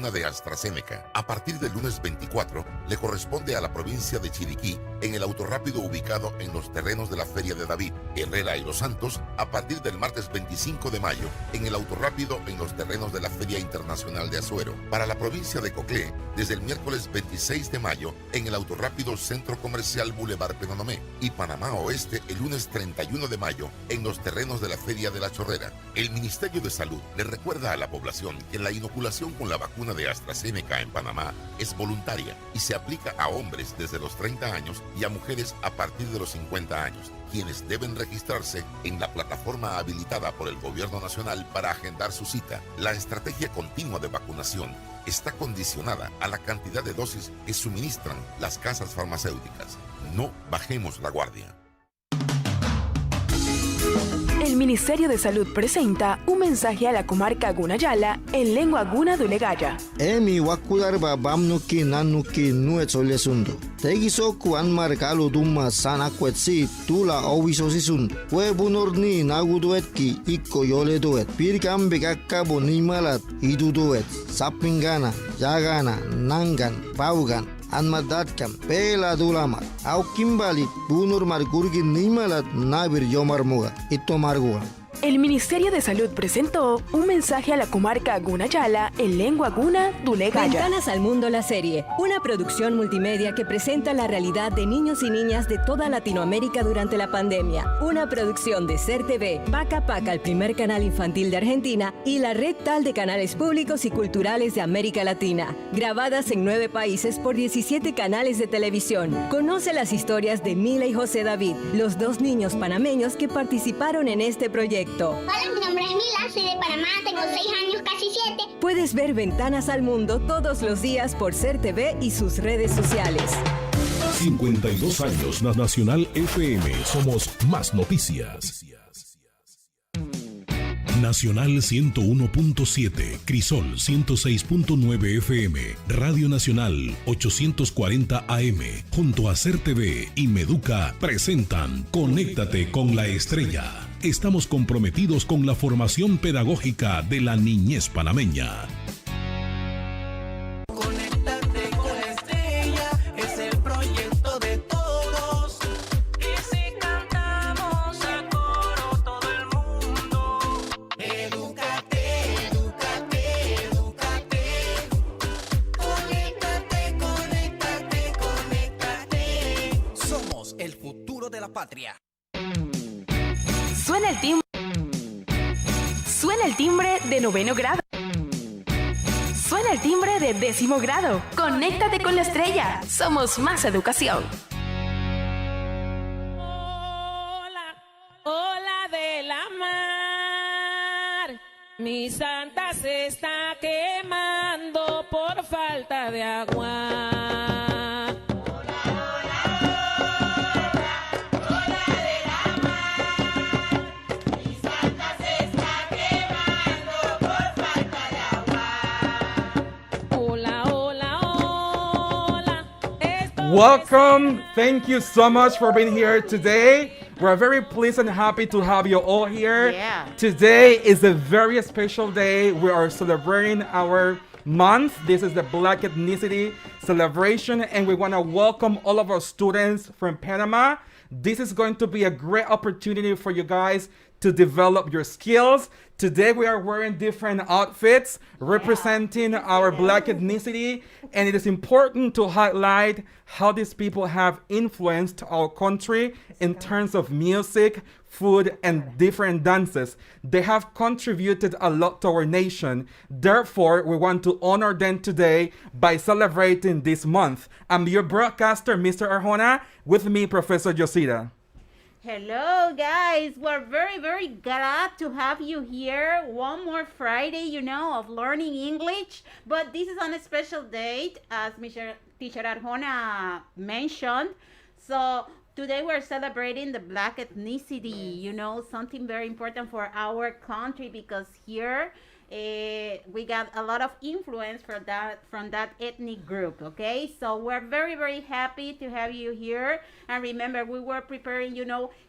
vacuna de AstraZeneca. A partir del lunes 24, le corresponde a la provincia de Chiriquí en el autorrápido ubicado en los terrenos de la Feria de David, Herrera y Los Santos, a partir del martes 25 de mayo en el autorrápido en los terrenos de la Feria Internacional de Azuero. Para la provincia de Coclé, desde el miércoles 26 de mayo en el autorrápido Centro Comercial Boulevard Penonomé, y Panamá Oeste el lunes 31 de mayo en los terrenos de la Feria de la Chorrera. El Ministerio de Salud le recuerda a la población que la inoculación con la vacuna de AstraZeneca en Panamá es voluntaria y se aplica a hombres desde los 30 años y a mujeres a partir de los 50 años, quienes deben registrarse en la plataforma habilitada por el Gobierno Nacional para agendar su cita. La estrategia continua de vacunación está condicionada a la cantidad de dosis que suministran las casas farmacéuticas. No bajemos la guardia. El Ministerio de Salud presenta un mensaje a la comarca Gunayala en lengua guna dulegaya. Emi wakudar babam nuki nanuki nuetsolesundo. Tegiso kuan marcalo duma sana kwetsi tula owisosisun. Webunurni naguduetki iko yole duet. Pirkam begakka bonimalat iduduet. Sapingana, yagana, nangan, paugan. Anmadatkam, pela dulamat. Au kimbali bunur margurgi nimalat nabir yomarmuga. Ito margua. El Ministerio de Salud presentó un mensaje a la comarca Gunayala en lengua guna dulegaya. Ventanas al Mundo, la serie, una producción multimedia que presenta la realidad de niños y niñas de toda Latinoamérica durante la pandemia. Una producción de SER TV, Paca Paca, el primer canal infantil de Argentina, y la red tal de canales públicos y culturales de América Latina. Grabadas en 9 países por 17 canales de televisión. Conoce las historias de Mila y José David, los 2 niños panameños que participaron en este proyecto. Hola, mi nombre es Mila, soy de Panamá, tengo 6 años, casi 7. Puedes ver Ventanas al Mundo todos los días por SER TV y sus redes sociales. 52 años Nacional FM. Somos más noticias. Nacional 101.7, Crisol 106.9 FM, Radio Nacional 840 AM, junto a SER TV y Meduca presentan Conéctate con la Estrella. Estamos comprometidos con la formación pedagógica de la niñez panameña. Conéctate con la Estrella, es el proyecto de todos. Y si cantamos a coro todo el mundo, edúcate, edúcate, edúcate. Conéctate, conéctate, conéctate. Somos el futuro de la patria. Suena el timbre de 9º grado. Suena el timbre de 10º grado. Conéctate con la Estrella. Somos más educación. Hola, hola de la mar. Mi santa se está quemando por falta de agua. Welcome. Thank you so much for being here today. We're very pleased and happy to have you all here. Yeah. Today is a very special day. We are celebrating our month. This is the Black Ethnicity celebration, and we want to welcome all of our students from Panama. This is going to be a great opportunity for you guys to develop your skills. Today we are wearing different outfits representing our Black ethnicity, and it is important to highlight how these people have influenced our country in terms of music, food, and different dances. They have contributed a lot to our nation. Therefore, we want to honor them today by celebrating this month. I'm your broadcaster, Mr. Arjona, with me, Professor Yosida. Hello, guys. We're very, very glad to have you here. One more Friday, of learning English. But this is on a special date, as Mr. Teacher Arjona mentioned. So today we're celebrating the Black ethnicity, something very important for our country, because here we got a lot of influence from that ethnic group. Okay, so we're very, very happy to have you here. And remember, we were preparing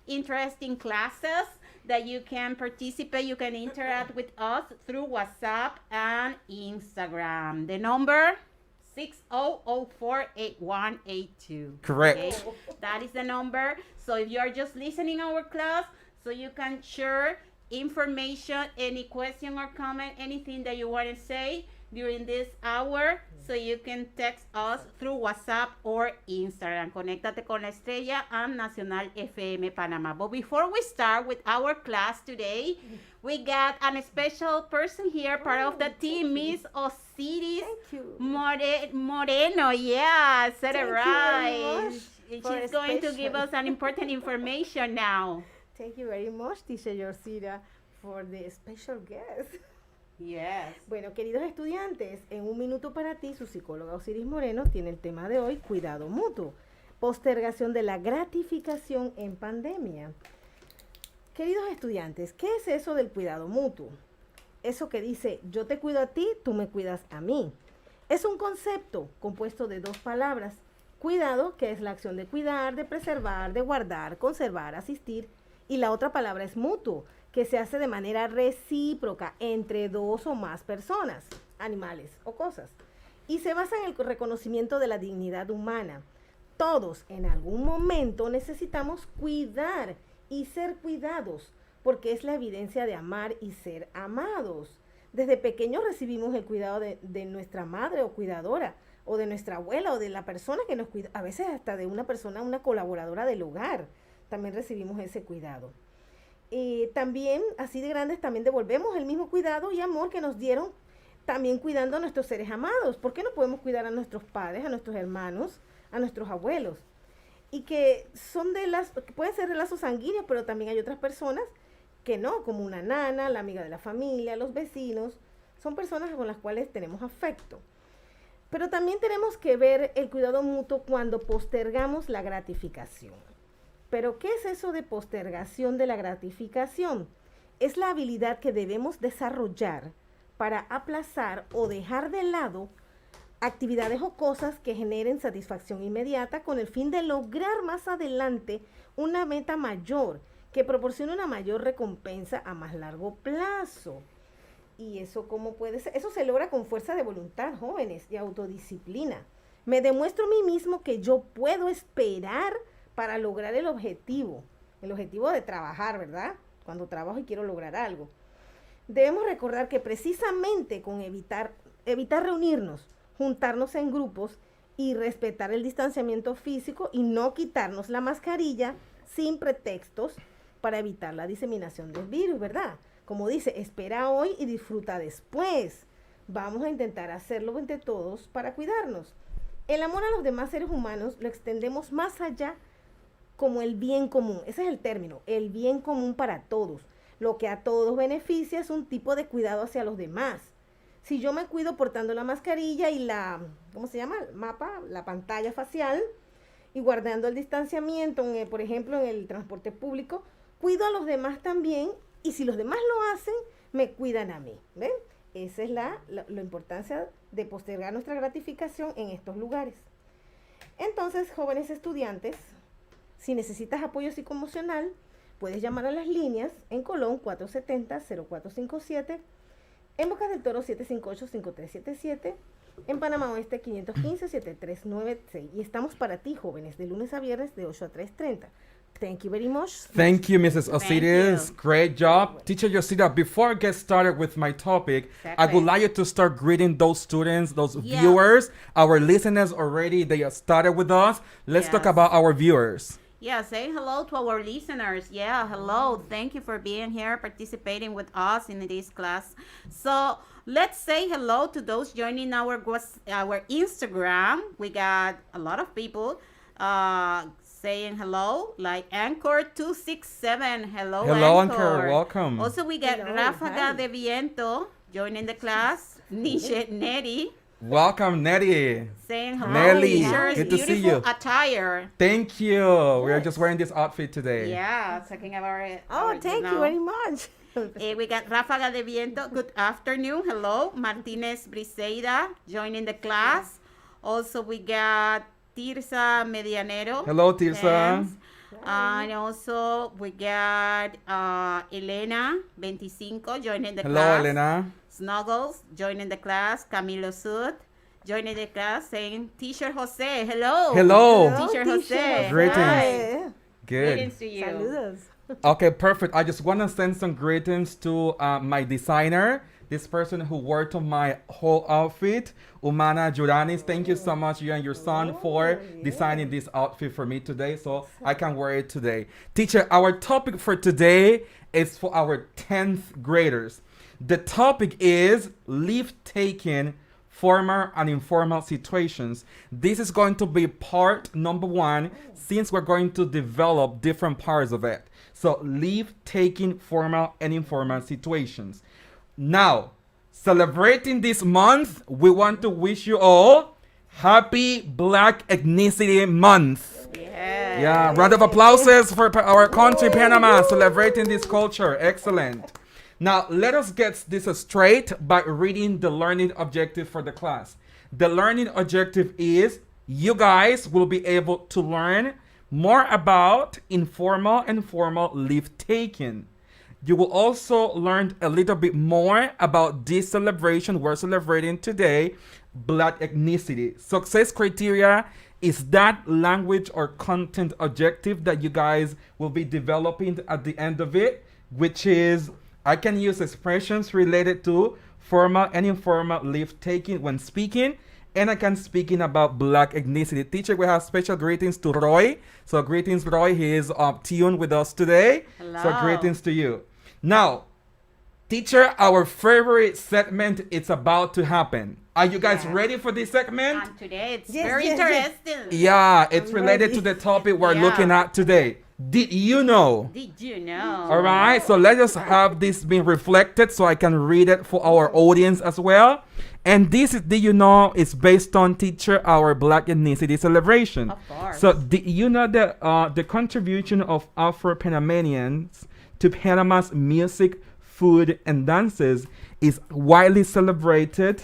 interesting classes that you can participate, you can interact with us through WhatsApp and Instagram. The number 60048182. Correct. Okay? That is the number. So if you are just listening our class, so you can share information, any question or comment, anything that you want to say during this hour, so you can text us through WhatsApp or Instagram. Conéctate con la Estrella and Nacional FM Panamá. But before we start with our class today, we got a special person here, part of the team, Miss Osiris Moreno. Yeah, said it right. She's going to give us an important information now. Thank you very much, Teacher Yorcira, for the special guest. Yes. Bueno, queridos estudiantes, en un minuto para ti, su psicóloga Osiris Moreno tiene el tema de hoy, cuidado mutuo, postergación de la gratificación en pandemia. Queridos estudiantes, ¿qué es eso del cuidado mutuo? Eso que dice, yo te cuido a ti, tú me cuidas a mí. Es un concepto compuesto de dos palabras. Cuidado, que es la acción de cuidar, de preservar, de guardar, conservar, asistir. Y la otra palabra es mutuo, que se hace de manera recíproca entre dos o más personas, animales o cosas. Y se basa en el reconocimiento de la dignidad humana. Todos en algún momento necesitamos cuidar y ser cuidados, porque es la evidencia de amar y ser amados. Desde pequeños recibimos el cuidado de nuestra madre o cuidadora, o de nuestra abuela, o de la persona que nos cuida, a veces hasta de una persona, una colaboradora del hogar. También recibimos ese cuidado. También, así de grandes, también devolvemos el mismo cuidado y amor que nos dieron, también cuidando a nuestros seres amados. ¿Por qué no podemos cuidar a nuestros padres, a nuestros hermanos, a nuestros abuelos? Y que pueden ser de lazos sanguíneos, pero también hay otras personas que no, como una nana, la amiga de la familia, los vecinos. Son personas con las cuales tenemos afecto. Pero también tenemos que ver el cuidado mutuo cuando postergamos la gratificación. ¿Pero qué es eso de postergación de la gratificación? Es la habilidad que debemos desarrollar para aplazar o dejar de lado actividades o cosas que generen satisfacción inmediata con el fin de lograr más adelante una meta mayor que proporcione una mayor recompensa a más largo plazo. ¿Y eso cómo puede ser? Eso se logra con fuerza de voluntad, jóvenes, y autodisciplina. Me demuestro a mí mismo que yo puedo esperar para lograr el objetivo de trabajar, ¿verdad? Cuando trabajo y quiero lograr algo. Debemos recordar que precisamente con evitar reunirnos, juntarnos en grupos y respetar el distanciamiento físico y no quitarnos la mascarilla sin pretextos para evitar la diseminación del virus, ¿verdad? Como dice, espera hoy y disfruta después. Vamos a intentar hacerlo entre todos para cuidarnos. El amor a los demás seres humanos lo extendemos más allá como el bien común. Ese es el término, el bien común para todos. Lo que a todos beneficia es un tipo de cuidado hacia los demás. Si yo me cuido portando la mascarilla y ¿cómo se llama? El mapa, la pantalla facial, y guardando el distanciamiento, por ejemplo, en el transporte público, cuido a los demás también, y si los demás lo hacen, me cuidan a mí. ¿Ven? Esa es la importancia de postergar nuestra gratificación en estos lugares. Entonces, jóvenes estudiantes, si necesitas apoyo psicoemocional, puedes llamar a las líneas en Colón 470-0457, en Bocas del Toro 758-5377, en Panamá Oeste 515-7396. Y estamos para ti, jóvenes, de lunes a viernes de 8 a 3:30. Thank you very much. Thank you, Mrs. Osiris. Great job. Teacher Yosida, before I get started with my topic, I would like you to start greeting those students, those viewers, our listeners already. They have started with us. Let's talk about our viewers. Yeah, say hello to our listeners. Yeah, hello. Thank you for being here, participating with us in this class. So let's say hello to those joining our Instagram. We got a lot of people saying hello, like Anchor 267. Hello, Anchor. Welcome. Also, we got Ráfaga de Viento joining the class. Nisha Neri. Welcome, Nettie. Saying hello. Nelly, good to see you. Attire. Thank you. We are just wearing this outfit today. Yeah, talking about it. Thank you very much. We got Ráfaga de Viento. Good afternoon. Hello. Martinez Briseida joining the class. Also, we got Tirsa Medianero. Hello, Tirsa. And also we got Elena 25 joining the Hello, class. Elena. Snuggles joining the class. Camilo Sud joining the class, saying Teacher Jose. Hello. Hello. Teacher Jose. Greetings. Hi. Good. Greetings to you. Saludos. Okay, perfect. I just want to send some greetings to my designer, this person who worked on my whole outfit, Umana Juranis. Thank you so much, you and your son, for designing this outfit for me today, so I can wear it today. Teacher, our topic for today is for our 10th graders. The topic is leave-taking, formal and informal situations. This is going to be part number 1, since we're going to develop different parts of it. So leave-taking, formal and informal situations. Now, celebrating this month, we want to wish you all Happy Black Ethnicity Month. Yeah, round of applauses for our country, Panama, celebrating this culture. Excellent. Now, let us get this straight by reading the learning objective for the class. The learning objective is you guys will be able to learn more about informal and formal leave taking. You will also learn a little bit more about this celebration we're celebrating today, Black ethnicity. Success criteria is that language or content objective that you guys will be developing at the end of it, which is I can use expressions related to formal and informal leave taking when speaking, and I can speaking about Black ethnicity. Teacher, we have special greetings to Roy. So greetings, Roy. He is tuned with us today. Hello. So greetings to you. Now, teacher, our favorite segment is about to happen. Are you guys ready for this segment? And today it's very interesting. Yeah, it's related to the topic we're looking at today. Did you know? Did you know? All right, so let us have this being reflected so I can read it for our audience as well. And this is, did you know, is based on teacher our Black ethnicity celebration. Of course. So did you know that the contribution of Afro-Panamanians to Panama's music, food, and dances is widely celebrated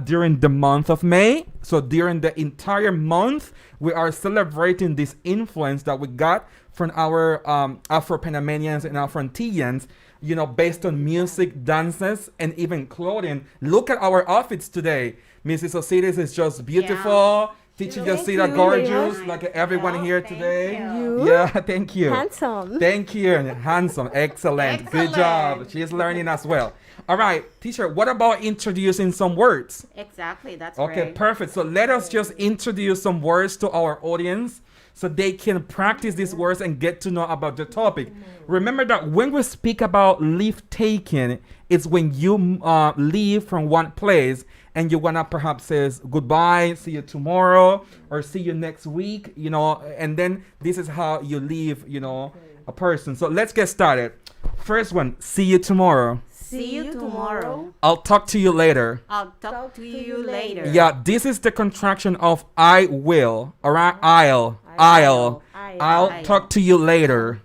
during the month of May. So during the entire month, we are celebrating this influence that we got from our Afro-Panamanians and Afro-Antillans, you know, based on music, dances, and even clothing. Look at our outfits today. Mrs. Osiris is just beautiful. Teacher Yosita, gorgeous, like everyone here today. Yeah, thank you. Handsome. Thank you. And handsome. Excellent. Good job. She's learning as well. All right, teacher, what about introducing some words? Exactly, that's Okay, right. perfect. So let us just introduce some words to our audience so they can practice these words and get to know about the topic. Remember that when we speak about leave taking, it's when you leave from one place and you wanna perhaps say goodbye, see you tomorrow, or see you next week, you know, and then this is how you leave, you know, a person. So let's get started. First one, see you tomorrow. See you tomorrow. I'll talk to you later. I'll talk to you later. Yeah, this is the contraction of I will. All right, I'll talk to you later.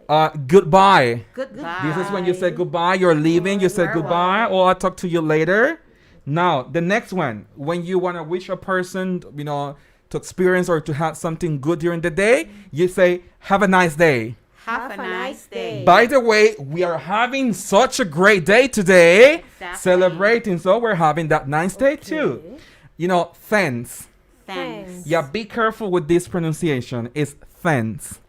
Goodbye. Goodbye. This is when you say goodbye. You're leaving. You say goodbye. Or I'll talk to you later. Now, the next one, when you want to wish a person, you know, to experience or to have something good during the day, you say, have a nice day. Have a nice day. By the way, we are having such a great day today. Exactly. Celebrating, so we're having that nice day too. You know, thanks. Thanks. Yeah, be careful with this pronunciation. It's thanks.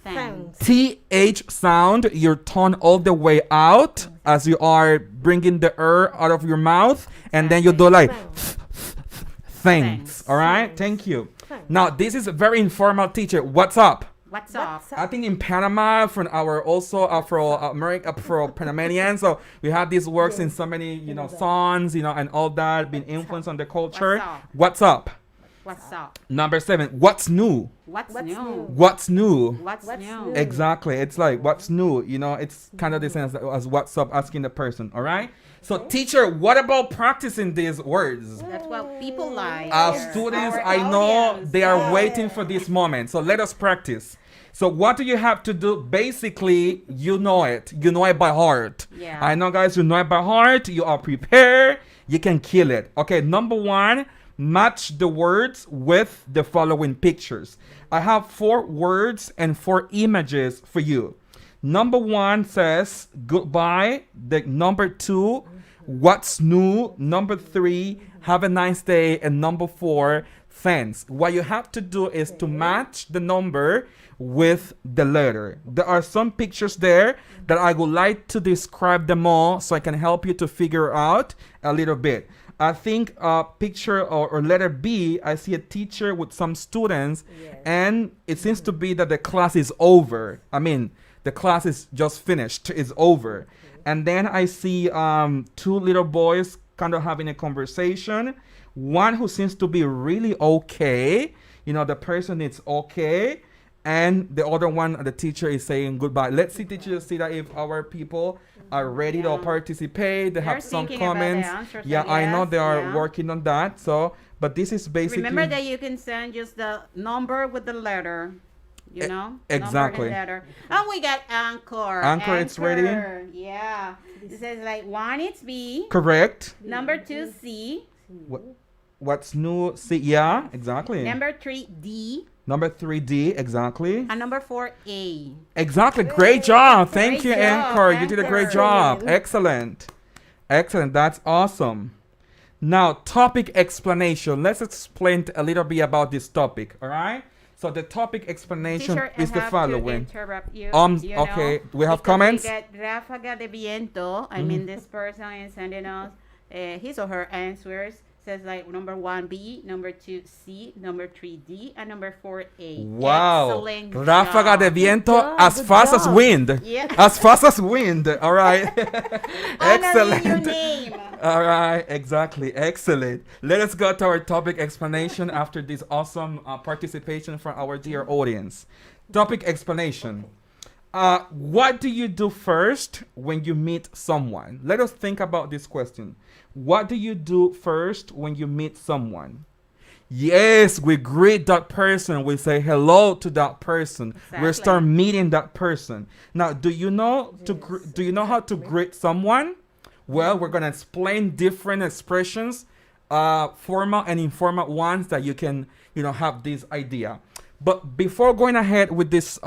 Thanks. TH sound, your tongue all the way out as you are bringing the air out of your mouth. And then you do like, thanks. All right? Thank you. Now, this is a very informal teacher. What's up? What's up? I think in Panama, from our also Afro-Panamanian, so we have these works in so many, you know, songs, you know, and all that, being influenced on the culture. What's up? What's up? Number 7, what's new? What's new? What's new? What's new? Exactly. It's like, what's new? You know, it's kind of the same as what's up, asking the person, all right? So, teacher, what about practicing these words? That's what people like. Our students, I know they are waiting for this moment. So let us practice. So what do you have to do? Basically, you know it. You know it by heart. Yeah. I know, guys, you know it by heart. You are prepared. You can kill it. Okay, number 1, match the words with the following pictures. I have 4 words and 4 images for you. Number 1 says goodbye. The number 2, what's new. Number 3, have a nice day. And number 4, thanks. What you have to do is to match the number with the letter. There are some pictures there that I would like to describe them all so I can help you to figure out a little bit. I think picture or letter B, I see a teacher with some students, and it seems to be that the class is over. I mean, the class is just finished, is over. And then I see 2 little boys kind of having a conversation. One who seems to be really okay. You know, the person is okay. And the other one, the teacher is saying goodbye. Let's see, teacher, see that if our people are ready to participate. They have some comments. Yeah, I know they are working on that. So, but this is basically. Remember that you can send just the number with the letter. You know? Exactly. Number and letter. And we got Anchor. Anchor, it's ready. Yeah. It says like 1, it's B. Correct. Number 2, C. What's new? C. Yeah, exactly. Number 3, D. Number 3D, exactly. And number 4, A. Exactly. Great job. Thank you, job, Anchor. You did a great job. Excellent. Excellent. That's awesome. Now, topic explanation. Let's explain a little bit about this topic. All right. So the topic explanation Teacher, is the following. To interrupt you, okay. We have comments. We get Ráfaga de Viento. I mean, this person is sending us his or her answers. Says like number 1 B, number 2 C, number 3 D, and number 4 A. Wow. Excellent Ráfaga job. de viento as fast as wind. Yeah. As fast as wind. All right. Excellent. Your name. All right. Exactly. Excellent. Let us go to our topic explanation after this awesome participation from our dear audience. Topic explanation. What do you do first when you meet someone? Let us think about this question. What do you do first when you meet someone? Yes, we greet that person. We say hello to that person. Exactly. We start meeting that person. Now, do you know how to greet someone? Well, we're gonna explain different expressions, formal and informal ones that you can, have this idea. But before going ahead with this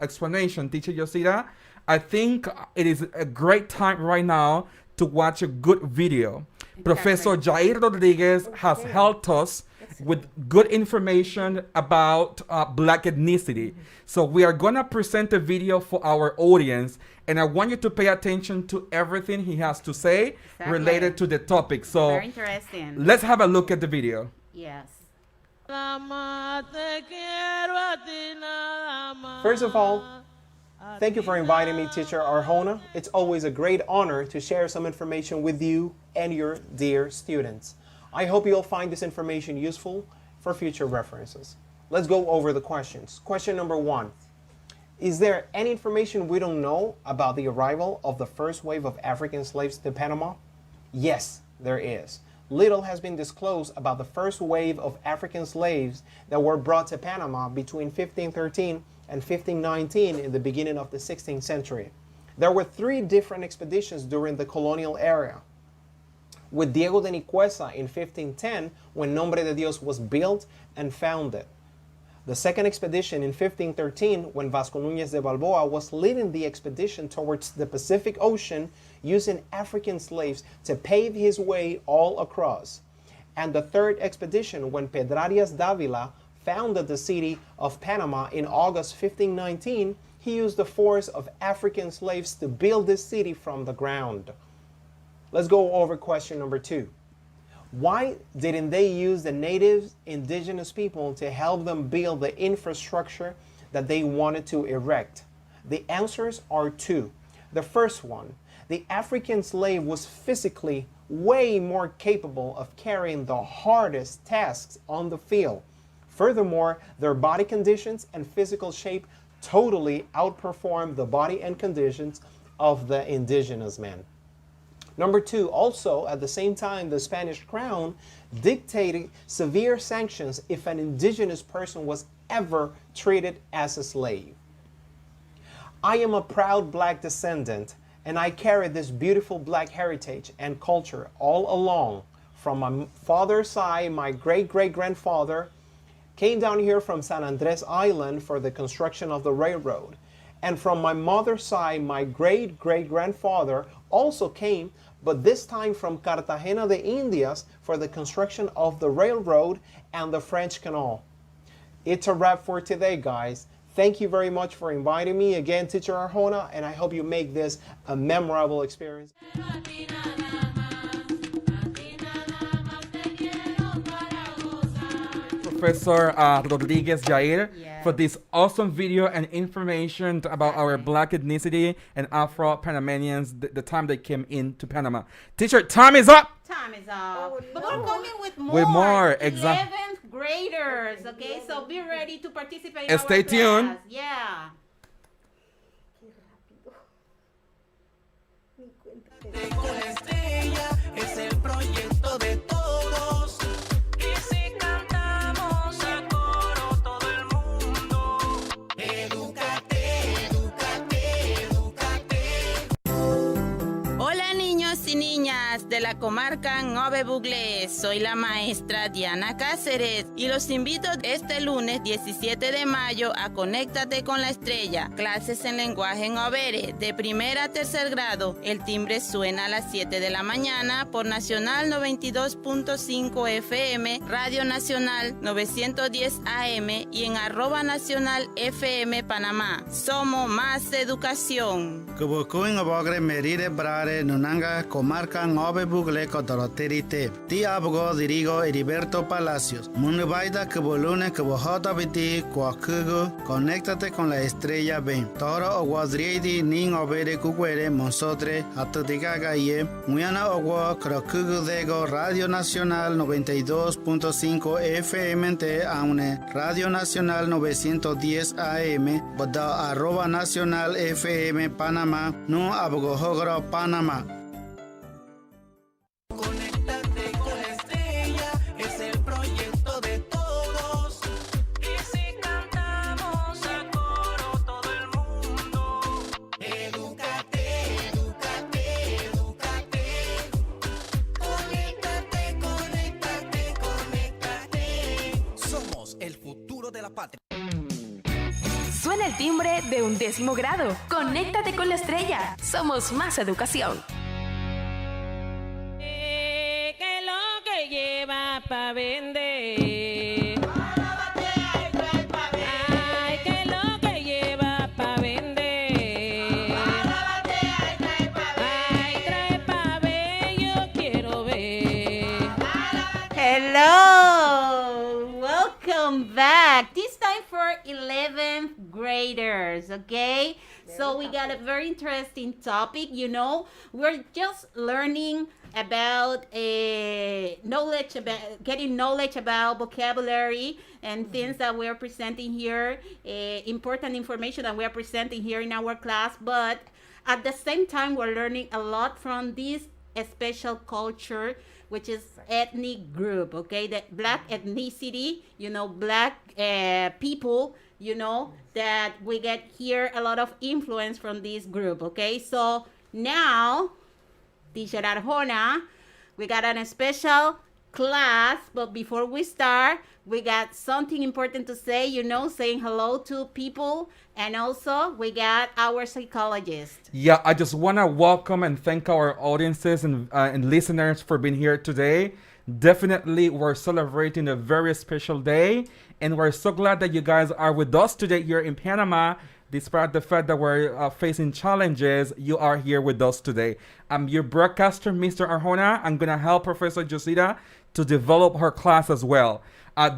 explanation, Teacher Yosida, I think it is a great time right now to watch a good video. Exactly. Professor Jair Rodriguez has helped us with good information about Black ethnicity. So we are going to present a video for our audience, and I want you to pay attention to everything he has to say related to the topic. So very interesting. Let's have a look at the video. Yes. First of all, thank you for inviting me, Teacher Arjona. It's always a great honor to share some information with you and your dear students. I hope you'll find this information useful for future references. Let's go over the questions. Question number 1. Is there any information we don't know about the arrival of the first wave of African slaves to Panama? Yes, there is. Little has been disclosed about the first wave of African slaves that were brought to Panama between 1513 and 1519 in the beginning of the 16th century. There were 3 different expeditions during the colonial era. With Diego de Nicuesa in 1510, when Nombre de Dios was built and founded. The second expedition in 1513, when Vasco Núñez de Balboa was leading the expedition towards the Pacific Ocean using African slaves to pave his way all across. And the third expedition, when Pedrarias Dávila founded the city of Panama in August 1519, he used the force of African slaves to build this city from the ground. Let's go over question number 2. Why didn't they use the native indigenous people to help them build the infrastructure that they wanted to erect? The answers are 2. The first one, the African slave was physically way more capable of carrying the hardest tasks on the field. Furthermore, their body conditions and physical shape totally outperformed the body and conditions of the indigenous man. Number 2, also at the same time, the Spanish crown dictated severe sanctions if an indigenous person was ever treated as a slave. I am a proud Black descendant, and I carry this beautiful Black heritage and culture all along From my father's side, my great-great-grandfather came down here from San Andres Island for the construction of the railroad. And from my mother's side, my great-great-grandfather also came, but this time from Cartagena de Indias for the construction of the railroad and the French Canal. It's a wrap for today, guys. Thank you very much for inviting me again, Teacher Arjona, and I hope you make this a memorable experience. Professor Rodriguez Jair, for this awesome video and information about our Black ethnicity and Afro-Panamanians, the time they came into Panama. Teacher, time is up! Time is up. But we're coming with more. With more, 11th graders, okay? So be ready to participate in Stay our tuned. class. Yeah. Con la estrella es el proyecto de todos. Y si cantamos a coro todo el mundo, edúcate, edúcate, edúcate. Hola niños y niñas de la comarca Nove Buglé, soy la maestra Diana Cáceres y los invito este lunes 17 de mayo a Conéctate con la Estrella, clases en lenguaje Novere de primer a tercer grado. El timbre suena a las 7 de la mañana por Nacional 92.5 FM, Radio Nacional 910 AM y en @Nacional FM Panamá. Somos más educación. Kubukuin abogre merire brare nunanga comarca Nove Bugle Cotoroterite. Ti abogo dirigo Heriberto Palacios. Munubaida Kubolune Kubohota Biti Kuakugu. Conéctate con la Estrella Ben. Toro Oguadriedi Ning Obere Kuguere Monsotre Atutigaga Ye. Muyana Ogua Krokugu Dego Radio Nacional 92.5 FM te aune Radio Nacional 910 AM. Boda @Nacional FM Panamá. No abogo Hogro Panamá. Conéctate con la estrella, es el proyecto de todos. Y si cantamos a coro todo el mundo, edúcate, edúcate, edúcate. Conéctate, conéctate, conéctate. Somos el futuro de la patria. Suena el timbre de 11º grado. Conéctate con la Estrella. Somos más educación. Que lo que lleva pa' vender. Ay, que lo que lleva pa' vender. Ay, trae pa' ver, yo quiero ver. Hello. Welcome back. This time for 11th graders, okay? So we got a very interesting topic, you know. We're just learning about getting knowledge about vocabulary and things that we're presenting here, important information that we're presenting here in our class, but at the same time we're learning a lot from this special culture, which is ethnic group, okay? The Black ethnicity, you know, Black people, you know, that we get here a lot of influence from this group, okay? So now, Teacher Arjona, we got a special class, but before we start, we got something important to say, you know, saying hello to people, and also we got our psychologist. Yeah, I just want to welcome and thank our audiences and listeners for being here today. Definitely, we're celebrating a very special day, and we're so glad that you guys are with us today here in Panama. Despite the fact that we're facing challenges, you are here with us today. I'm your broadcaster, Mr. Arjona. I'm going to help Professor Josita to develop her class as well.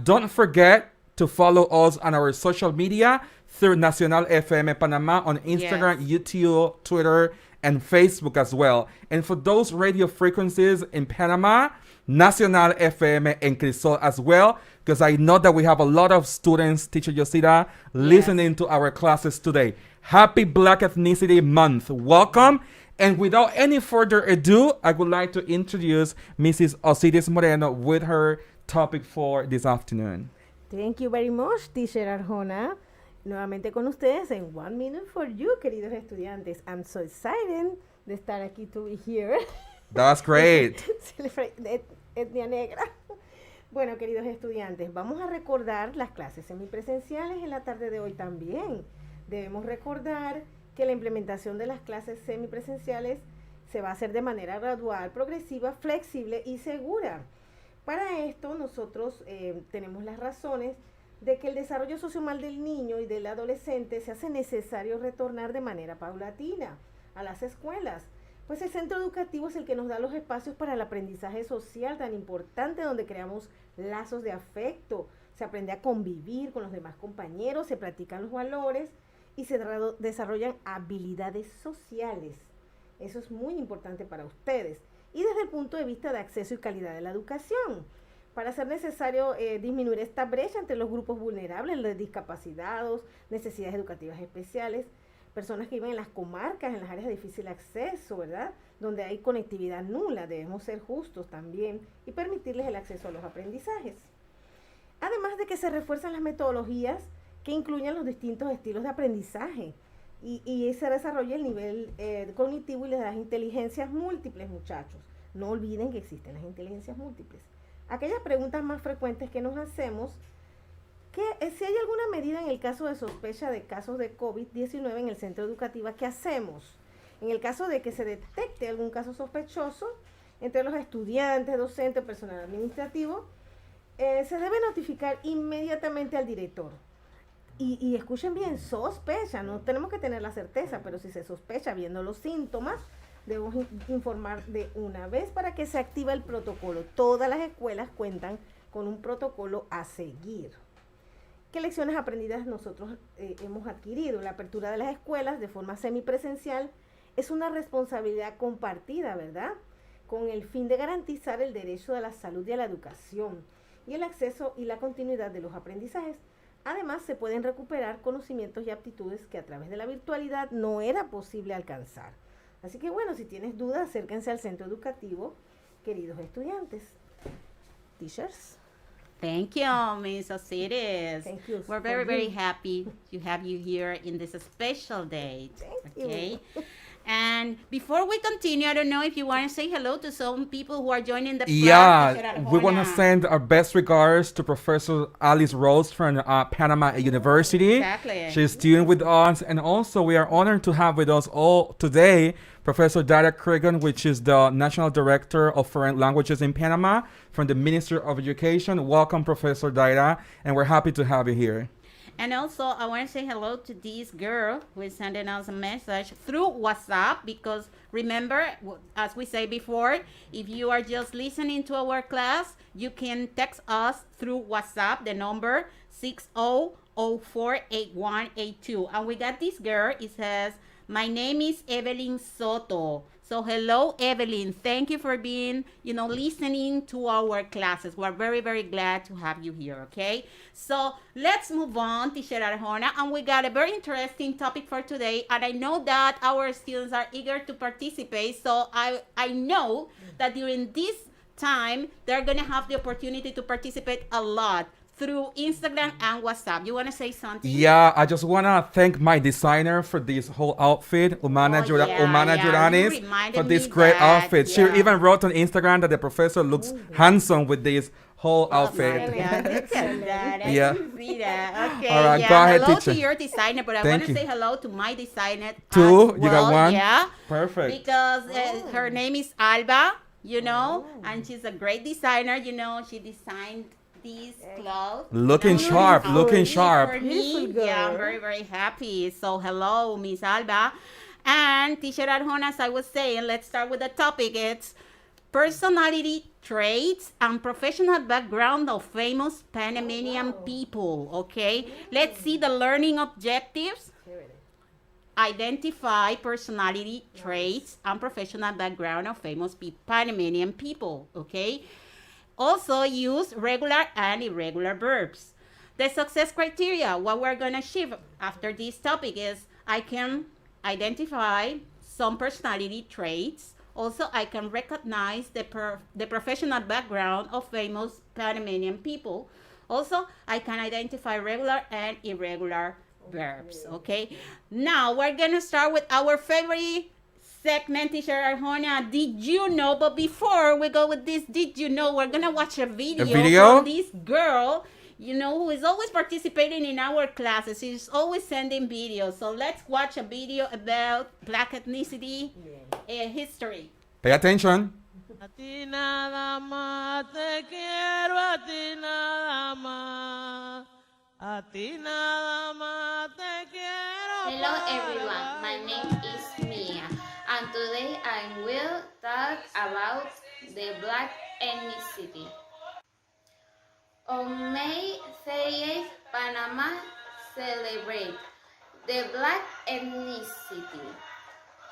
Don't forget to follow us on our social media through Nacional FM Panama on Instagram, YouTube, Twitter, and Facebook as well. And for those radio frequencies in Panama, Nacional FM and Crisol as well, because I know that we have a lot of students, Teacher Josita, listening to our classes today. Happy Black Ethnicity Month. Welcome. And without any further ado, I would like to introduce Mrs. Osiris Moreno with her topic for this afternoon. Thank you very much, Teacher Arjona. Nuevamente con ustedes en 1 Minute for You, queridos estudiantes. I'm so excited de estar aquí to be here. That's great. etnia negra. Bueno, queridos estudiantes, vamos a recordar las clases semipresenciales en la tarde de hoy también. Debemos recordar que la implementación de las clases semipresenciales se va a hacer de manera gradual, progresiva, flexible y segura. Para esto nosotros tenemos las razones de que el desarrollo social del niño y del adolescente se hace necesario retornar de manera paulatina a las escuelas, pues el centro educativo es el que nos da los espacios para el aprendizaje social tan importante, donde creamos lazos de afecto, se aprende a convivir con los demás compañeros, se practican los valores y se desarrollan habilidades sociales. Eso es muy importante para ustedes. Y desde el punto de vista de acceso y calidad de la educación, para ser necesario disminuir esta brecha entre los grupos vulnerables, los discapacitados, necesidades educativas especiales, personas que viven en las comarcas, en las áreas de difícil acceso, ¿verdad? Donde hay conectividad nula, debemos ser justos también y permitirles el acceso a los aprendizajes. Además de que se refuerzan las metodologías que incluyan los distintos estilos de aprendizaje y se desarrolla el nivel cognitivo y las inteligencias múltiples, muchachos. No olviden que existen las inteligencias múltiples. Aquellas preguntas más frecuentes que nos hacemos, que si hay alguna medida en el caso de sospecha de casos de COVID-19 en el centro educativo, ¿qué hacemos? En el caso de que se detecte algún caso sospechoso entre los estudiantes, docentes, personal administrativo, se debe notificar inmediatamente al director. Y escuchen bien, sospecha, no tenemos que tener la certeza, pero si se sospecha viendo los síntomas, debemos informar de una vez para que se active el protocolo. Todas las escuelas cuentan con un protocolo a seguir. ¿Qué lecciones aprendidas nosotros hemos adquirido? La apertura de las escuelas de forma semipresencial es una responsabilidad compartida, ¿verdad? Con el fin de garantizar el derecho a la salud y a la educación y el acceso y la continuidad de los aprendizajes. Además, se pueden recuperar conocimientos y aptitudes que a través de la virtualidad no era posible alcanzar. Así que bueno, si tienes dudas, acérquense al centro educativo, queridos estudiantes. Teachers. Thank you, Ms. Osiris. Thank you. We're very, very happy to have you here in this special day. Thank Okay. you. And before we continue, I don't know if you want to say hello to some people who are joining the Yeah, class. we want to send our best regards to Professor Alice Rose from Panamá University. Exactly. She's student with us, and also we are honored to have with us all today Professor Dara Cregan, which is the National Director of Foreign Languages in Panama from the Ministry of Education. Welcome, Professor Dara, and we're happy to have you here. And also, I want to say hello to this girl who is sending us a message through WhatsApp, because remember, as we say before, if you are just listening to our class, you can text us through WhatsApp, the number 60048182. And we got this girl, it says, my name is Evelyn Soto. So hello, Evelyn. Thank you for being, listening to our classes. We're very, very glad to have you here, okay? So let's move on, Teacher Arjona. And we got a very interesting topic for today. And I know that our students are eager to participate. So I know that during this time, they're going to have the opportunity to participate a lot through Instagram and WhatsApp. You want to say something? Yeah, I just want to thank my designer for this whole outfit, Umana Juranis, You reminded for this me great that, outfit. She yeah. even wrote on Instagram that the professor looks handsome with this whole outfit. Yeah. Look at that. I Yeah. can see that. Okay. All right, yeah. go ahead, hello teacher. to your designer, but I Thank want to you. say hello to my designer Two? as You got well, one? Yeah. Perfect. Because her name is Alba, and she's a great designer. She designed these clothes. Looking sharp, looking sharp. For me, yeah, I'm very, very happy. So hello, Miss Alba. And Teacher Arjona, as I was saying, let's start with the topic. It's personality traits and professional background of famous Panamanian people, okay? Let's see the learning objectives. Identify personality traits and professional background of famous Panamanian people, okay? Also use regular and irregular verbs. The success criteria, what we're going to achieve after this topic is I can identify some personality traits. Also, I can recognize the professional background of famous Panamanian people. Also, I can identify regular and irregular verbs, okay? Now, we're going to start with our favorite segment, Teacher Arjona, did you know? But before we go with this, did you know? We're gonna watch a video from this girl, you know, who is always participating in our classes. She's always sending videos. So let's watch a video about Black ethnicity history. Pay attention. A ti nada más te quiero, a ti nada más. A ti nada más te quiero. Hello everyone, my name is Mia, and today I will talk about the Black ethnicity. On May 30th, Panama celebrates the Black ethnicity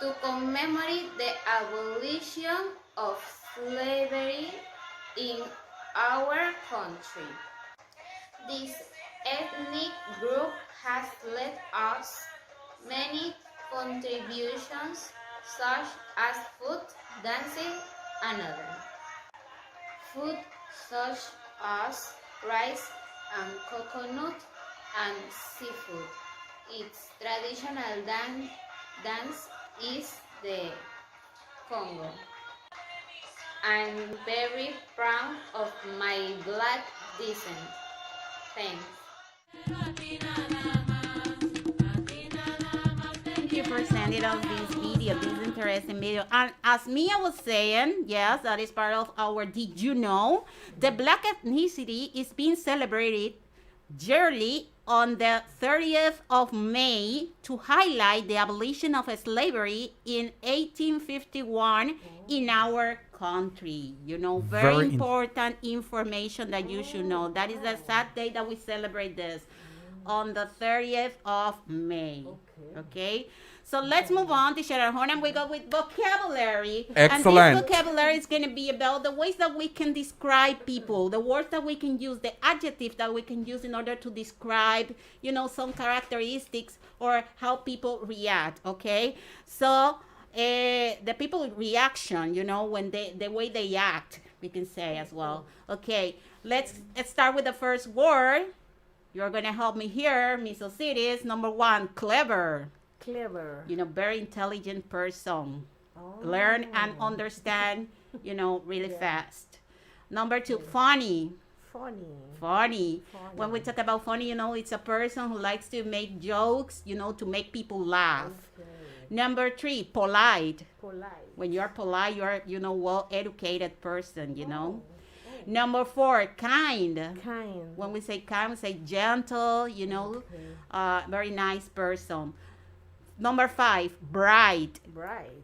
to commemorate the abolition of slavery in our country. This ethnic group has led us many contributions such as food, dancing, and others. Food such as rice and coconut and seafood. Its traditional dance is the Congo. I'm very proud of my Black descent. Thanks. Thank you for sending us this video, this interesting video. And as Mia was saying, yes, that is part of our Did You Know? The Black ethnicity is being celebrated yearly on the 30th of May to highlight the abolition of slavery in 1851 in our country. You know, very important information that you should know. That is the sad day that we celebrate this, on the 30th of May. Okay? So let's move on to Arjona, and we go with vocabulary. Excellent. And this vocabulary is going to be about the ways that we can describe people, the words that we can use, the adjectives that we can use in order to describe, you know, some characteristics or how people react, okay? So the people reaction, you know, when the way they act, we can say as well. Okay, let's start with the first word. You're going to help me here, Miss Osiris. Number 1, clever. Clever. You know, very intelligent person. Learn and understand, you know, really fast. Number 2, funny. Funny. When we talk about funny, you know, it's a person who likes to make jokes, you know, to make people laugh. Number 3, polite. When you're polite, you're, you know, well-educated person, you know. Number 4, kind. When we say kind, we say gentle, you know, very nice person. Number 5, bright.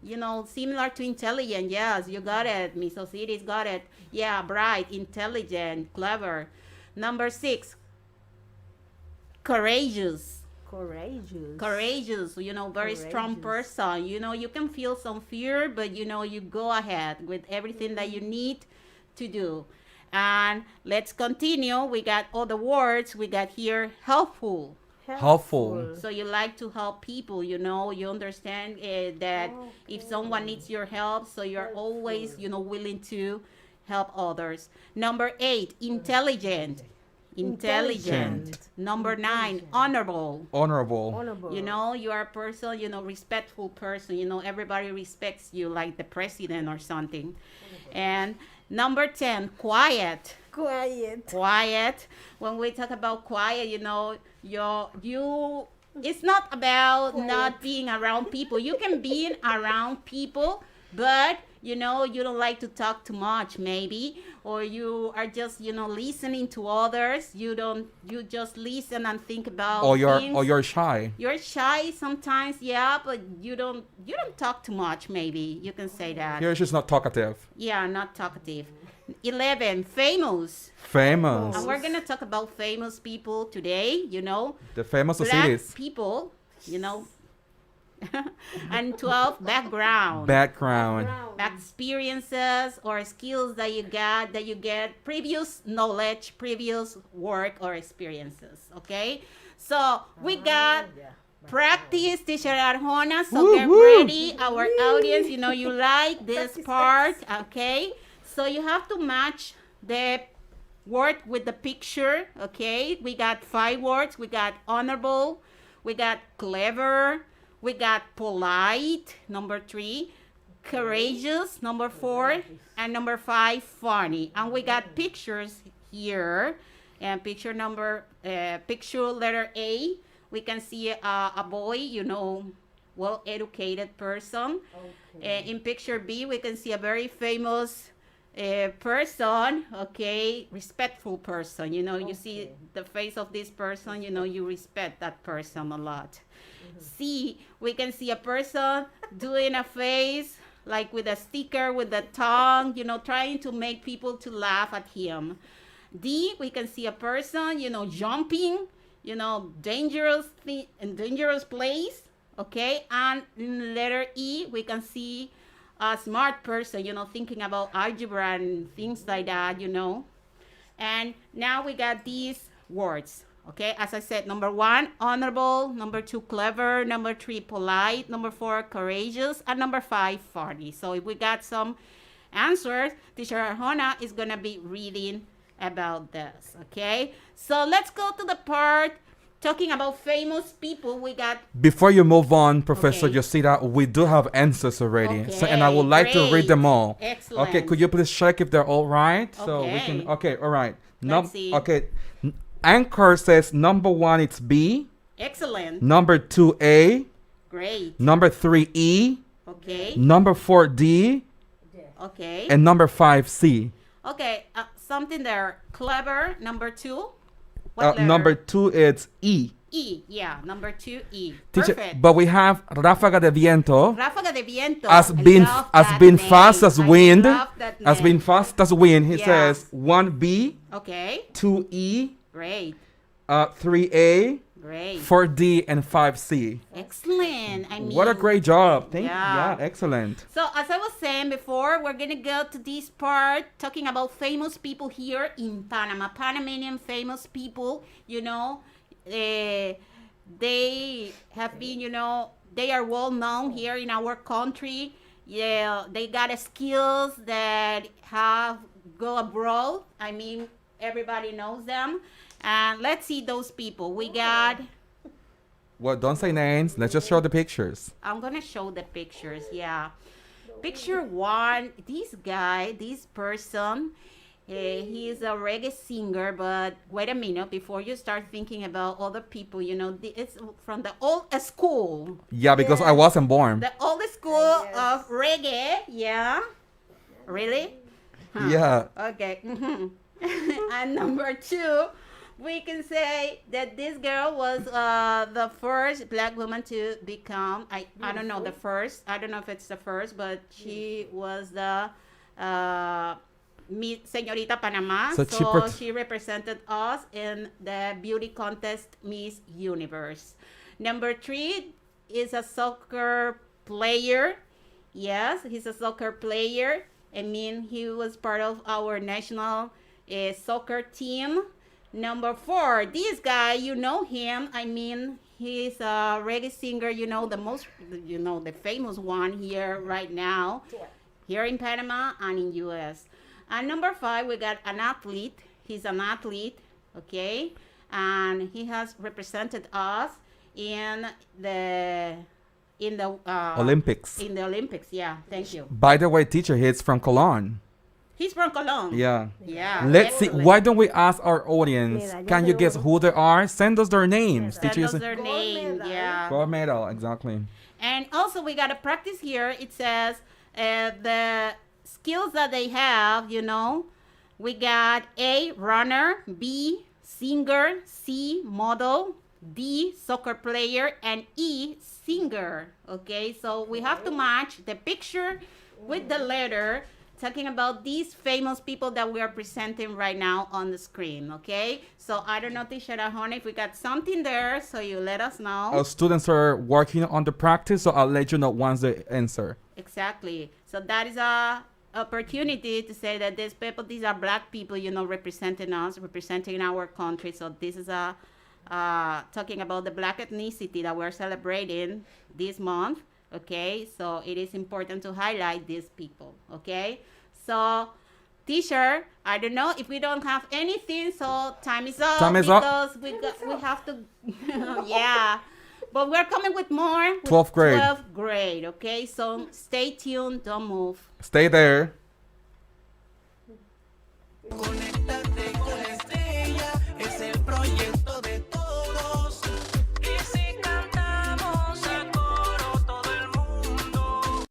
You know, similar to intelligent. Yes, you got it. Miss Osiris got it. Yeah, bright, intelligent, clever. Number 6, courageous. Courageous, you know, very strong person. You know, you can feel some fear, but, you know, you go ahead with everything that you need to do. And let's continue. We got all the words. We got here helpful. Helpful. So you like to help people, you know, you understand that if someone needs your help, so you're always, you know, willing to help others. Number 8, intelligent. Number 9, honorable. You know, you are a person, you know, respectful person, you know, everybody respects you like the president or something. And number 10, quiet. When we talk about quiet, you know, you it's not about not being around people. You can be around people, but you know, you don't like to talk too much maybe, or you are just, you know, listening to others. You just listen and think about things. Or you're shy. You're shy sometimes, yeah, but you don't talk too much maybe. You can say that. You're just not talkative. Yeah, not talkative. 11, famous. And we're going to talk about famous people today, you know. The famous Black cities. people, you know. And 12, background. Experiences or skills that you get, previous knowledge, previous work or experiences, okay? So we got practice, Teacher Arjona, so get ready. Our audience, you know, you like this part, okay? So you have to match the word with the picture, okay? We got 5 words. We got honorable, we got clever, We got polite, number 3. Courageous, number 4. And number 5, funny. And we got pictures here. And picture letter A. We can see a boy, well-educated person. Okay. In picture B, we can see a very famous person, okay, respectful person. You see the face of this person, you respect that person a lot. C, we can see a person doing a face like with a sticker, with the tongue, trying to make people to laugh at him. D, we can see a person, jumping, dangerous place, okay? And letter E, we can see a smart person, thinking about algebra and things like that, And now we got these words, okay? As I said, number 1, honorable, number 2, clever, number 3, polite, number 4, courageous, and number 5, funny. So if we got some answers, Teacher Arjona is gonna be reading about this, okay? So let's go to the part talking about famous people. We got... Before you move on, Professor Yosida, we do have answers already. Okay, so, and I would like to read them all. Excellent. Okay, could you please check if they're all right? Okay. So we can... Okay, all right. Let's see. Okay. Anchor says number 1, it's B. Excellent. Number 2, A. Great. Number 3, E. Okay. Number 4, D. Okay. And number 5, C. Okay, something there. Clever, number 2. Number 2, it's E. E, yeah, number 2, E. Teacher, Perfect. but we have Ráfaga de Viento. Ráfaga de Viento. Has been fast as wind. Has been fast as wind. He says 1B. Okay. 2E. Great. 3A. Great. 4D and 5C. Excellent. What a great job. Thank you. Yeah. Yeah, excellent. So as I was saying before, we're going to go to this part talking about famous people here in Panama. Panamanian famous people, they have been, they are well known here in our country. Yeah, they got skills that have go abroad. I mean, everybody knows them. And let's see those people. We got... Well, don't say names. Let's just show the pictures. I'm going to show the pictures, yeah. Picture 1, this person, he is a reggae singer, but wait a minute, before you start thinking about other people, it's from the old school. Yeah, because I wasn't born. The old school of reggae, yeah. Really? Huh. Yeah. Okay. And number 2, we can say that this girl was the first black woman to become, I don't know the first, I don't know if it's the first, but she was the Señorita Panamá. So she represented us in the beauty contest Miss Universe. Number 3 is a soccer player. Yes, he's a soccer player. I mean, he was part of our national soccer team. Number 4, this guy, you know him. I mean, he's a reggae singer, the famous one here right now, here in Panama and in U.S. And number 5, we got an athlete. He's an athlete, okay? And he has represented us in the Olympics. In the Olympics, yeah. Thank you. By the way, teacher, he's from Cologne. He's from Cologne. Yeah. Yeah. Let's see. Why don't we ask our audience? Can you guess who they are? Send us their names. Send us their name. Yeah. Gold medal, exactly. And also, we got to practice here. It says the skills that they have, we got A, runner, B, singer, C, model, D, soccer player, and E, singer. Okay, so we have to match the picture with the letter, talking about these famous people that we are presenting right now on the screen. Okay, so I don't know, Teacher Arjona, if we got something there, so you let us know. Our students are working on the practice, so I'll let you know once they answer. Exactly. So that is a opportunity to say that these people, these are black people, representing us, representing our country. So this is talking about the black ethnicity that we're celebrating this month. Okay, so it is important to highlight these people. Okay, so teacher, I don't know if we don't have anything, so time is up. Time is because we have to, yeah. But we're coming with more. With 12th grade. 12th grade, okay? So stay tuned, don't move. Stay there. Conéctate con la estrella, es el proyecto de todos. Y si cantamos a coro todo el mundo.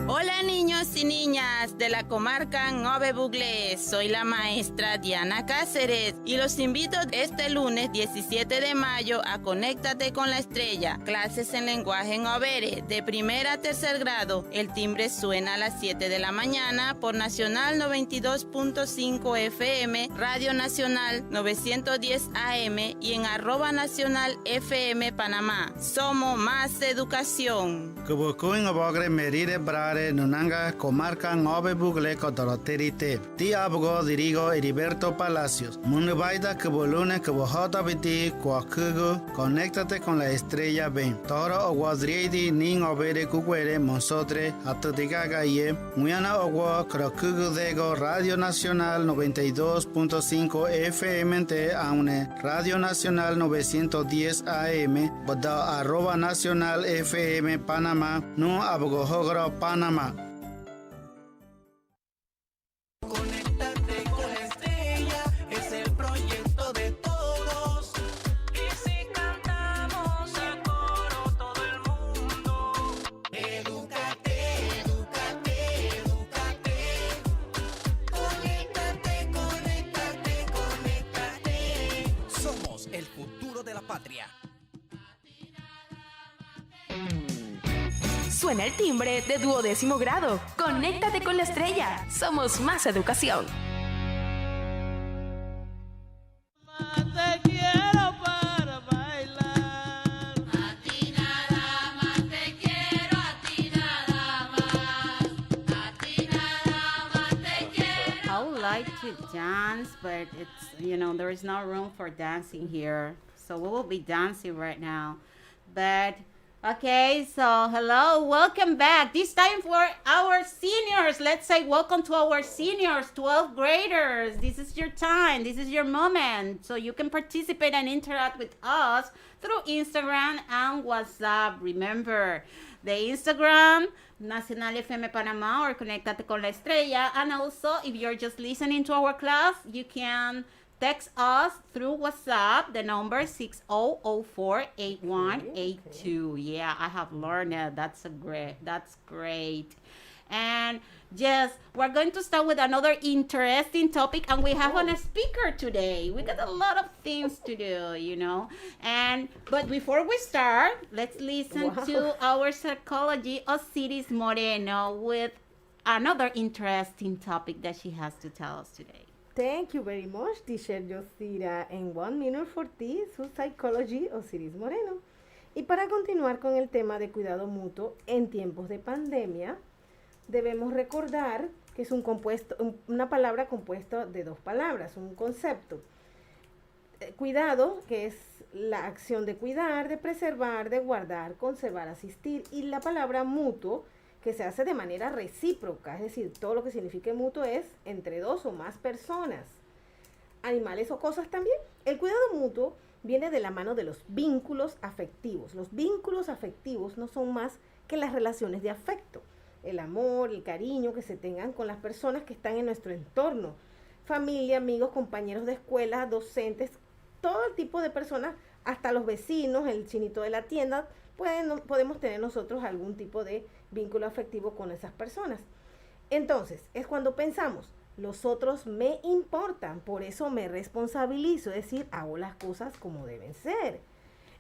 Hola niños y niñas de la comarca Nove Buglé, soy la maestra Diana Cáceres y los invito este lunes 17 de mayo a Conéctate con la Estrella, clases en lenguaje Novere de primer a tercer grado. El timbre suena a las 7 de la mañana por Nacional 92.5 FM, Radio Nacional 910 AM y en @Nacional FM Panamá. Somos más educación. Kubukuin abogre merire brare nunanga comarca Nove Bugle Cotoroterite. Ti abgo dirigo Heriberto Palacios. Munubaida Kubulune Kubuhota Biti Kwakugu. Conéctate con la Estrella Ben. Toro Oguadriedi Ning Obere Kukwere Monsotre Atutigaga Ye. Muyana Ogwa Krokugu Dego Radio Nacional 92.5 FM te aune Radio Nacional 910 AM. Boda @Nacional FM Panamá. No abgo Hogro Panamá. Conéctate con la estrella, es el proyecto de todos. Y si cantamos a coro todo el mundo. Edúcate, edúcate, edúcate. Conéctate, conéctate, conéctate. Somos el futuro de la patria. Suena el timbre de 12º grado. Conéctate con la Estrella. Somos más educación. Te quiero para bailar. A ti nada más te quiero, a ti nada más. A ti nada más te quiero. I would like to dance, but it's, there is no room for dancing here. So we will be dancing right now. But, okay, so hello, welcome back. This time for our seniors. Let's say welcome to our seniors, 12th graders. This is your time. This is your moment. So you can participate and interact with us through Instagram and WhatsApp. Remember, the Instagram, Nacional FM Panamá or Conéctate con la Estrella. And also, if you're just listening to our class, you can text us through WhatsApp, the number 60048182. Yeah, I have learned it. That's great. And yes, we're going to start with another interesting topic, and we have a speaker today. We got a lot of things to do, but before we start, let's listen to our psychology Osiris Moreno with another interesting topic that she has to tell us today. Thank you very much, teacher Yosira. En 1 minute for tea, su psychology Osiris Moreno. Y para continuar con el tema de cuidado mutuo en tiempos de pandemia, debemos recordar que es una palabra compuesta de dos palabras, un concepto. Cuidado, que es la acción de cuidar, de preservar, de guardar, conservar, asistir. Y la palabra mutuo, que se hace de manera recíproca, es decir, todo lo que signifique mutuo es entre dos o más personas, animales o cosas también. El cuidado mutuo viene de la mano de los vínculos afectivos. Los vínculos afectivos no son más que las relaciones de afecto, el amor, el cariño que se tengan con las personas que están en nuestro entorno, familia, amigos, compañeros de escuela, docentes, todo el tipo de personas, hasta los vecinos, el chinito de la tienda, podemos tener nosotros algún tipo de vínculo afectivo con esas personas. Entonces, es cuando pensamos, los otros me importan, por eso me responsabilizo, es decir, hago las cosas como deben ser.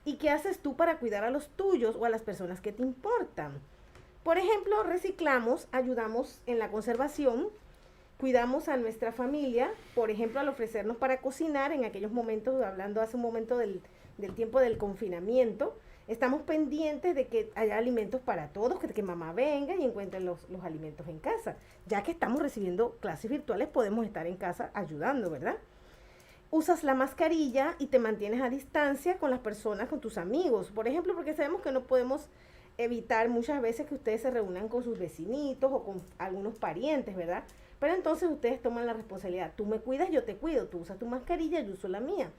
¿Y qué haces tú para cuidar a los tuyos o a las personas que te importan? Por ejemplo, reciclamos, ayudamos en la conservación, cuidamos a nuestra familia, por ejemplo, al ofrecernos para cocinar en aquellos momentos, hablando hace un momento del tiempo del confinamiento. Estamos pendientes de que haya alimentos para todos, que mamá venga y encuentre los alimentos en casa. Ya que estamos recibiendo clases virtuales, podemos estar en casa ayudando, ¿verdad? Usas la mascarilla y te mantienes a distancia con las personas, con tus amigos. Por ejemplo, porque sabemos que no podemos evitar muchas veces que ustedes se reúnan con sus vecinitos o con algunos parientes, ¿verdad? Pero entonces ustedes toman la responsabilidad. Tú me cuidas, yo te cuido. Tú usas tu mascarilla, yo uso la mía.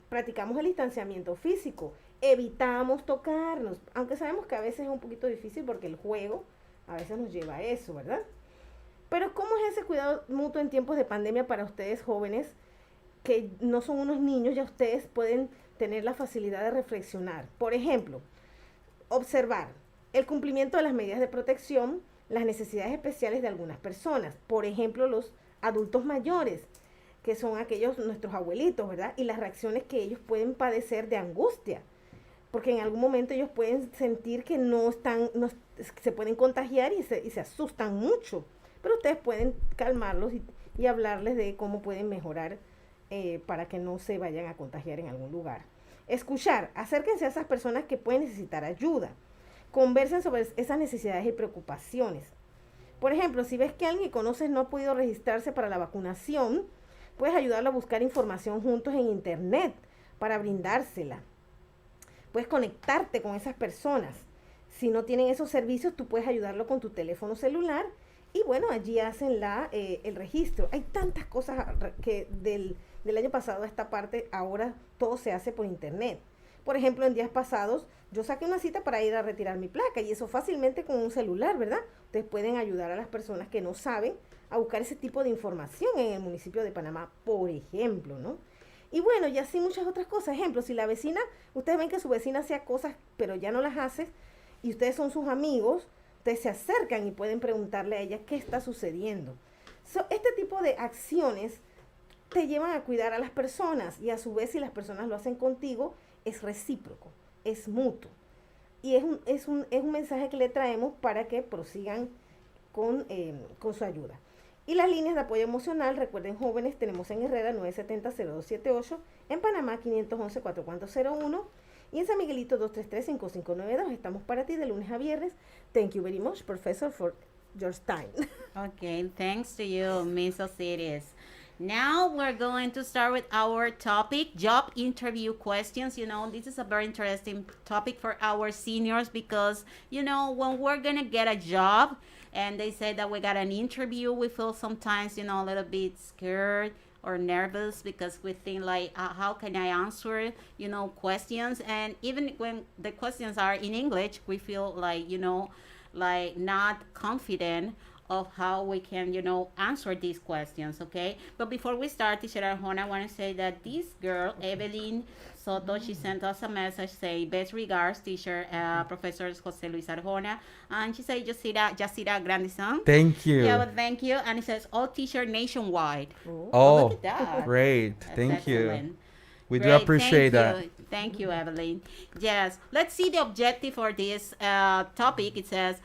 Practicamos el distanciamiento físico. evitamos tocarnos, aunque sabemos que a veces es un poquito difícil porque el juego a veces nos lleva a eso, ¿verdad? Pero ¿cómo es ese cuidado mutuo en tiempos de pandemia para ustedes jóvenes que no son unos niños? Ya ustedes pueden tener la facilidad de reflexionar. Por ejemplo, observar el cumplimiento de las medidas de protección, las necesidades especiales de algunas personas. Por ejemplo, los adultos mayores, que son aquellos nuestros abuelitos, ¿verdad? Y las reacciones que ellos pueden padecer de angustia, porque en algún momento ellos pueden sentir que se pueden contagiar y se asustan mucho, pero ustedes pueden calmarlos y hablarles de cómo pueden mejorar para que no se vayan a contagiar en algún lugar. Escuchar, acérquense a esas personas que pueden necesitar ayuda, conversen sobre esas necesidades y preocupaciones. Por ejemplo, si ves que alguien que conoces no ha podido registrarse para la vacunación, puedes ayudarlo a buscar información juntos en internet para brindársela. Puedes conectarte con esas personas. Si no tienen esos servicios, tú puedes ayudarlo con tu teléfono celular y bueno, allí hacen el registro. Hay tantas cosas que del año pasado a esta parte, ahora todo se hace por internet. Por ejemplo, en días pasados, yo saqué una cita para ir a retirar mi placa y eso fácilmente con un celular, ¿verdad? Ustedes pueden ayudar a las personas que no saben a buscar ese tipo de información en el municipio de Panamá, por ejemplo, ¿no? Y bueno, y así muchas otras cosas. Ejemplo, si la vecina, ustedes ven que su vecina hacía cosas, pero ya no las hace, y ustedes son sus amigos, ustedes se acercan y pueden preguntarle a ella qué está sucediendo. Este tipo de acciones te llevan a cuidar a las personas, y a su vez, si las personas lo hacen contigo, es recíproco, es mutuo. Y es un mensaje que le traemos para que prosigan con su ayuda. Y las líneas de apoyo emocional, recuerden jóvenes, tenemos en Herrera 970-0278, en Panamá 511-4401 y en San Miguelito 233-5592. Estamos para ti de lunes a viernes. Thank you very much, Professor, for your time. Okay, thanks to you, Miss Osiris. Now we're going to start with our topic, job interview questions. You know, this is a very interesting topic for our seniors because, you know, when we're going to get a job, and they say that we got an interview, we feel sometimes, you know, a little bit scared or nervous because we think like, how can I answer, you know, questions? And even when the questions are in English, we feel like, you know, like not confident of how we can, you know, answer these questions, okay? But before we start, Teacher Arjona, I want to say that this girl, Evelyn Soto, she sent us a message saying, best regards, teacher, Professor Jose Luis Arjona. And she said, Yasira Grandison. Thank you. Yeah, well, thank you. And it says, all teacher nationwide. Oh, look at that. Great. That's Thank excellent. you. We do Great, appreciate that. Thank you, Evelyn. Yes, let's see the objective for this topic. It says,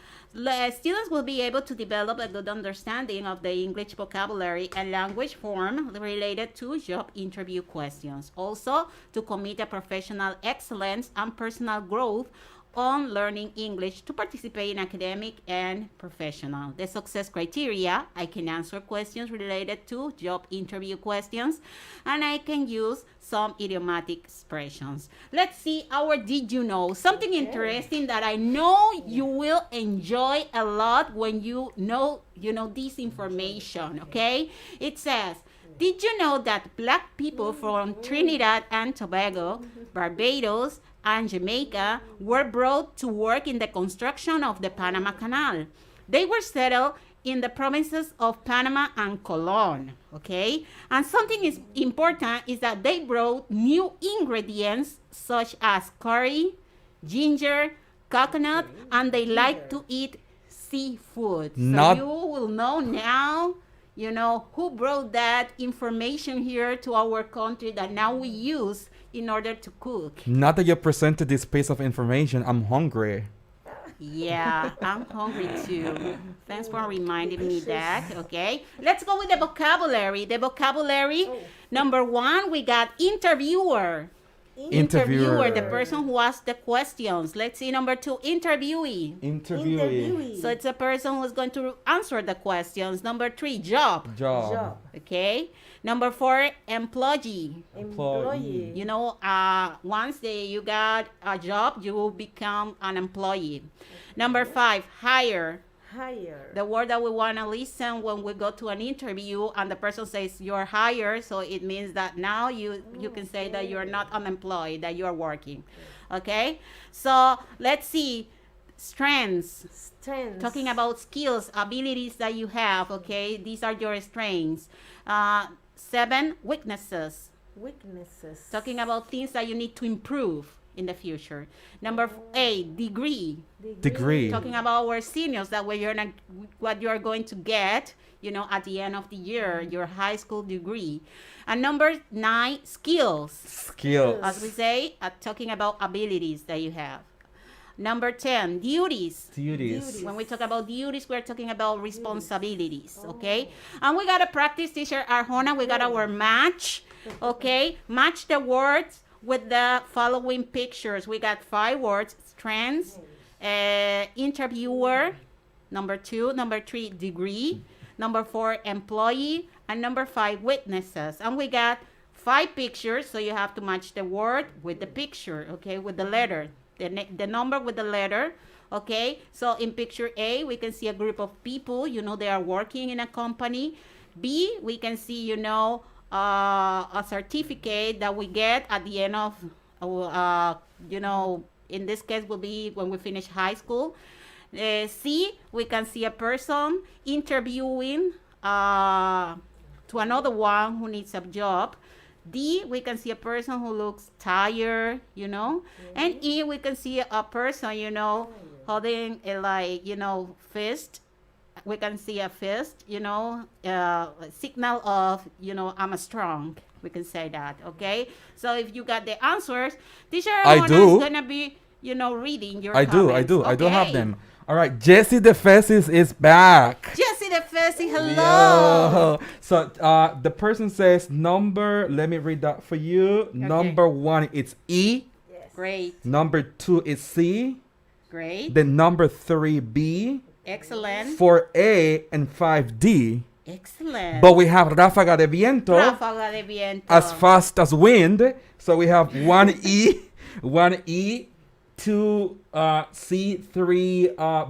students will be able to develop a good understanding of the English vocabulary and language form related to job interview questions. Also, to commit a professional excellence and personal growth on learning English to participate in academic and professional. The success criteria, I can answer questions related to job interview questions, and I can use some idiomatic expressions. Let's see our Did You Know? Something interesting that I know you will enjoy a lot when you know this information, okay? It says, did you know that Black people from Trinidad and Tobago, Barbados, and Jamaica were brought to work in the construction of the Panama Canal? They were settled in the provinces of Panama and Colón, okay? And something is important is that they brought new ingredients such as curry, ginger, coconut, and they like to eat seafood. So you will know now, you know, who brought that information here to our country that now we use in order to cook. Not that you presented this piece of information, I'm hungry. Yeah, I'm hungry too. Thanks for reminding me that, okay? Let's go with the vocabulary. The vocabulary, number one, we got interviewer. Interviewer, the person who asks the questions. Let's see number two, interviewee. Interviewee. So it's a person who's going to answer the questions. Number three, job. Okay. Number four, employee. You know, once you got a job, you will become an employee. Number five, hire. Higher. The word that we want to listen when we go to an interview and the person says you're hired, so it means that now you can say that you're not unemployed, that you're working. Okay? So let's see. Strengths. Talking about skills, abilities that you have, okay? These are your strengths. 7, weaknesses. Weaknesses. Talking about things that you need to improve in the future. Number 8, degree. Talking about our seniors, that what you're going to get, at the end of the year, your high school degree. And number 9, skills. As we say, talking about abilities that you have. Number 10, duties. When we talk about duties, we're talking about responsibilities, okay? And we got to practice, teacher Arjona. We got our match, okay? Match the words with the following pictures. We got 5 words: strengths, interviewer, number 2, number 3, degree, number 4, employee, and number 5, witnesses. And we got 5 pictures, so you have to match the word with the picture, okay, with the letter, the number with the letter, okay? So in picture A, we can see a group of people, they are working in a company. B, we can see, a certificate that we get at the end of, in this case will be when we finish high school. C, we can see a person interviewing to another one who needs a job. D, we can see a person who looks tired, And E, we can see a person, holding a fist. We can see a fist, signal of, I'm strong. We can say that, okay? So if you got the answers, teacher Arjona is going to be, reading your comments. I do have them. All right, Jesse the Fessis is back. Jesse the Fessis, hello. Yo. So the person says let me read that for you. Okay. Number 1, it's E. Yes. Great. Number 2 is C. Great. Then number 3, B. Excellent. 4A and 5D. Excellent. But we have Ráfaga de Viento. Ráfaga de Viento. As fast as wind. So we have 1E, 1E, 2 C, 3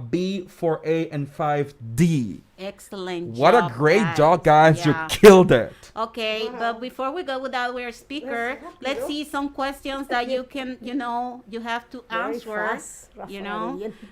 B, 4A, and 5D. Excellent What job, a great guys. job, guys. Yeah. You killed it. Okay, but before we go with our speaker, let's see some questions that you can, you have to answer,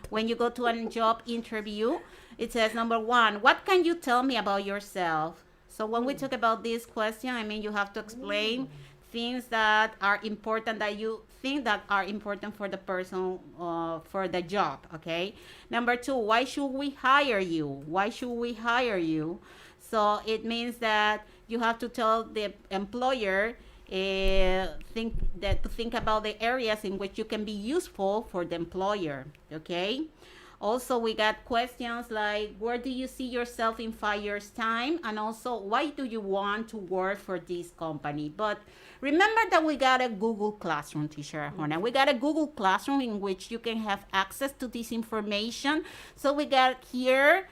when you go to a job interview. It says, number 1, what can you tell me about yourself? So when we talk about this question, you have to explain things that are important, that you think that are important for the person, for the job, okay? Number 2, why should we hire you? Why should we hire you? So it means that you have to tell the employer to think about the areas in which you can be useful for the employer, okay? Also, we got questions like, where do you see yourself in 5 years' time? And also, why do you want to work for this company? But remember that we got a Google Classroom, teacher Arjona. We got a Google Classroom in which you can have access to this information. So we got here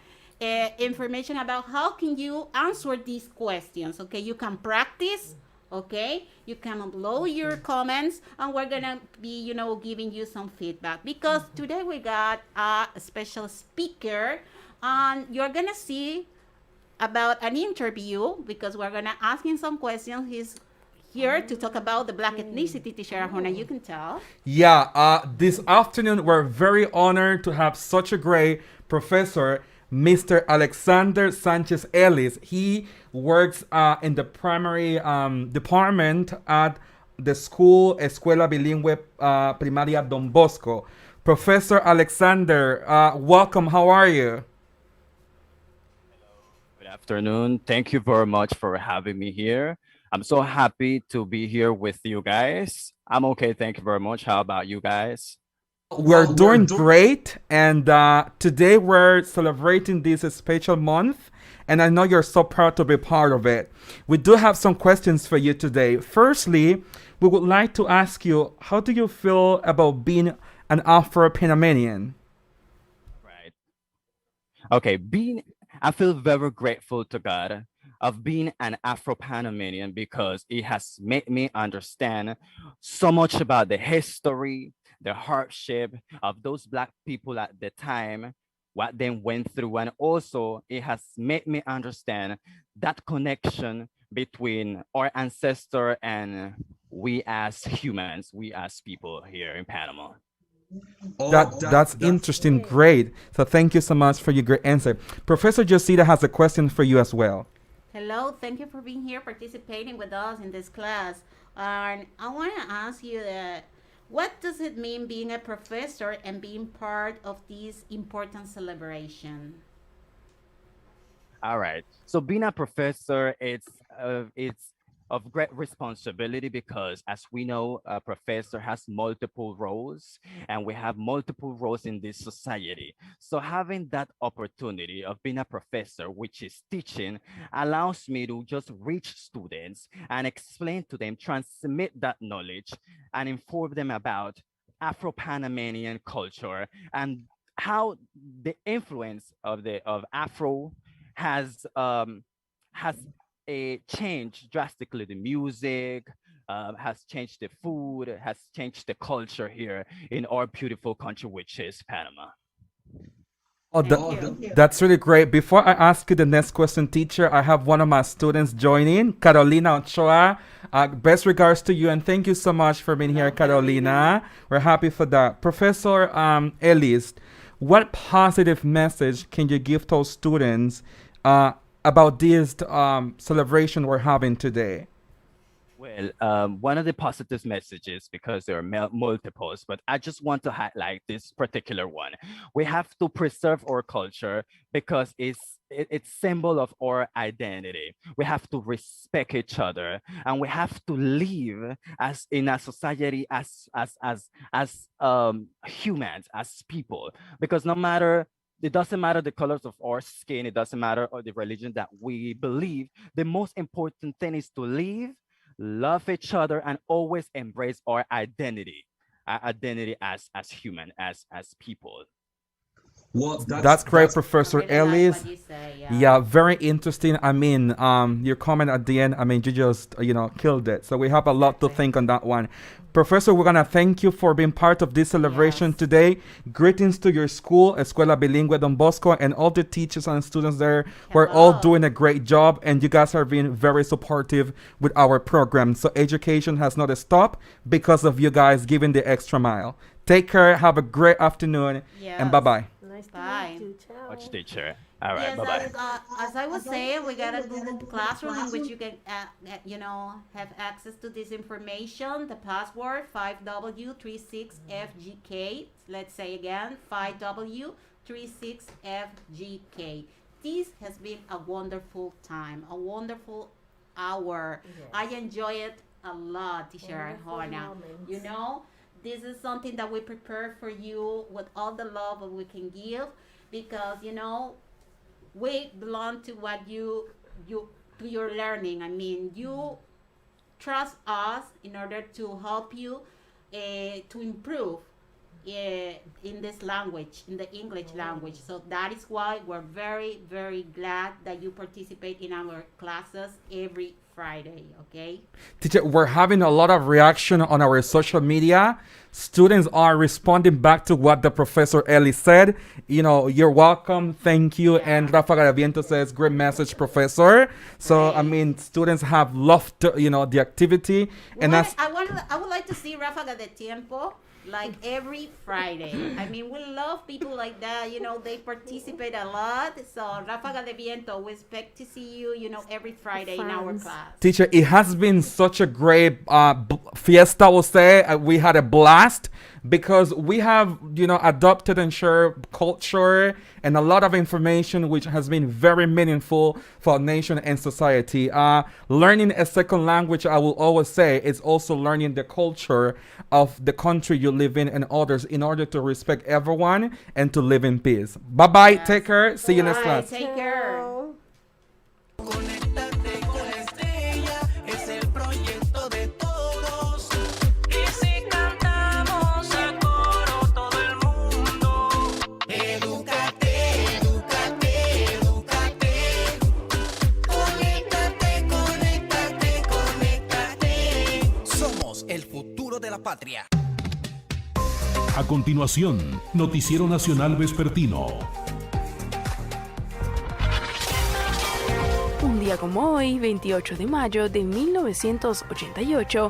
information about how can you answer these questions, okay? You can practice, okay? You can upload your comments, and we're gonna be, giving you some feedback, because today we got a special speaker, and you're gonna see about an interview, because we're gonna ask him some questions. He's here to talk about the Black ethnicity, teacher Arjona, you can tell. Yeah, this afternoon we're very honored to have such a great professor, Mr. Alexander Sanchez Ellis. He works in the primary department at the school Escuela Bilingüe Primaria Don Bosco. Professor Alexander, welcome. How are you? Good afternoon. Thank you very much for having me here. I'm so happy to be here with you guys. I'm okay. Thank you very much. How about you guys? We're doing great, and today we're celebrating this special month, and I know you're so proud to be part of it. We do have some questions for you today. Firstly, we would like to ask you, how do you feel about being an Afro-Panamanian? Right. Okay, I feel very grateful to God of being an Afro-Panamanian, because it has made me understand so much about the history, the hardship of those Black people at the time what they went through. And also it has made me understand that connection between our ancestor and we as humans, we as people here in Panama. That's interesting. Great. So thank you so much for your great answer. Professor Josita has a question for you as well. Hello, thank you for being here, participating with us in this class. And I want to ask you that, what does it mean being a professor and being part of this important celebration? All right. So being a professor, it's of great responsibility because, as we know, a professor has multiple roles, and we have multiple roles in this society. So having that opportunity of being a professor, which is teaching, allows me to just reach students and explain to them, transmit that knowledge, and inform them about Afro-Panamanian culture and how the influence of Afro has changed drastically the music, has changed the food, has changed the culture here in our beautiful country, which is Panama. Oh, that's really great. Before I ask you the next question, teacher, I have one of my students joining, Carolina Ochoa. Best regards to you, and thank you so much for being here, Carolina. We're happy for that. Professor Ellis, what positive message can you give to students about this celebration we're having today? Well, one of the positive messages, because there are multiples, but I just want to highlight this particular one. We have to preserve our culture because it's symbol of our identity. We have to respect each other, and we have to live as in a society as humans, as people, because it doesn't matter the colors of our skin, it doesn't matter the religion that we believe. The most important thing is to live, love each other, and always embrace our identity as human, as people. Well, that's great, Professor Ellis. Yeah, very interesting. I mean, your comment at the end, I mean, you just, killed it. So we have a lot to think on that one. Professor, we're going to thank you for being part of this celebration today. Greetings to your school, Escuela Bilingüe Don Bosco, and all the teachers and students there. We're all doing a great job, and you guys are being very supportive with our program. So education has not stopped because of you guys giving the extra mile. Take care. Have a great afternoon, and bye-bye. Bye. Watch teacher. All right, yes, bye-bye. As I was saying, we got a Google Classroom in which you can, have access to this information. The password 5W36FGK. Let's say again, 5W36FGK. This has been a wonderful time, a wonderful hour. Yes. I enjoy it a lot, Teacher Hosanna. This is something that we prepare for you with all the love that we can give, because we belong to what to your learning. I mean, you trust us in order to help you to improve in this language, in the English language. So that is why we're very, very glad that you participate in our classes every Friday, okay? Teacher, we're having a lot of reaction on our social media. Students are responding back to what the Professor Ellie said. You're welcome, thank you. Yeah. And Rafa Garaviento says, great message, Professor. So, I mean, students have loved, the activity. And I would like to see Rafa de Tiempo like every Friday. I mean, we love people like that. They participate a lot. So, Ráfaga de Viento, we expect to see you, every Friday in our class. Teacher, it has been such a great fiesta, I will say. We had a blast because we have, adopted and shared culture and a lot of information which has been very meaningful for our nation and society. Learning a second language, I will always say, is also learning the culture of the country you live in and others in order to respect everyone and to live in peace. Bye-bye. Yes. Take care. See you next class. Take care. Conéctate con la estrella, es el proyecto de todos. Y si cantamos a coro todo el mundo. Edúcate, edúcate, edúcate. Conéctate, conéctate, conéctate. Somos el futuro de la patria. A continuación, Noticiero Nacional Vespertino. Un día como hoy, 28 de mayo de 1988,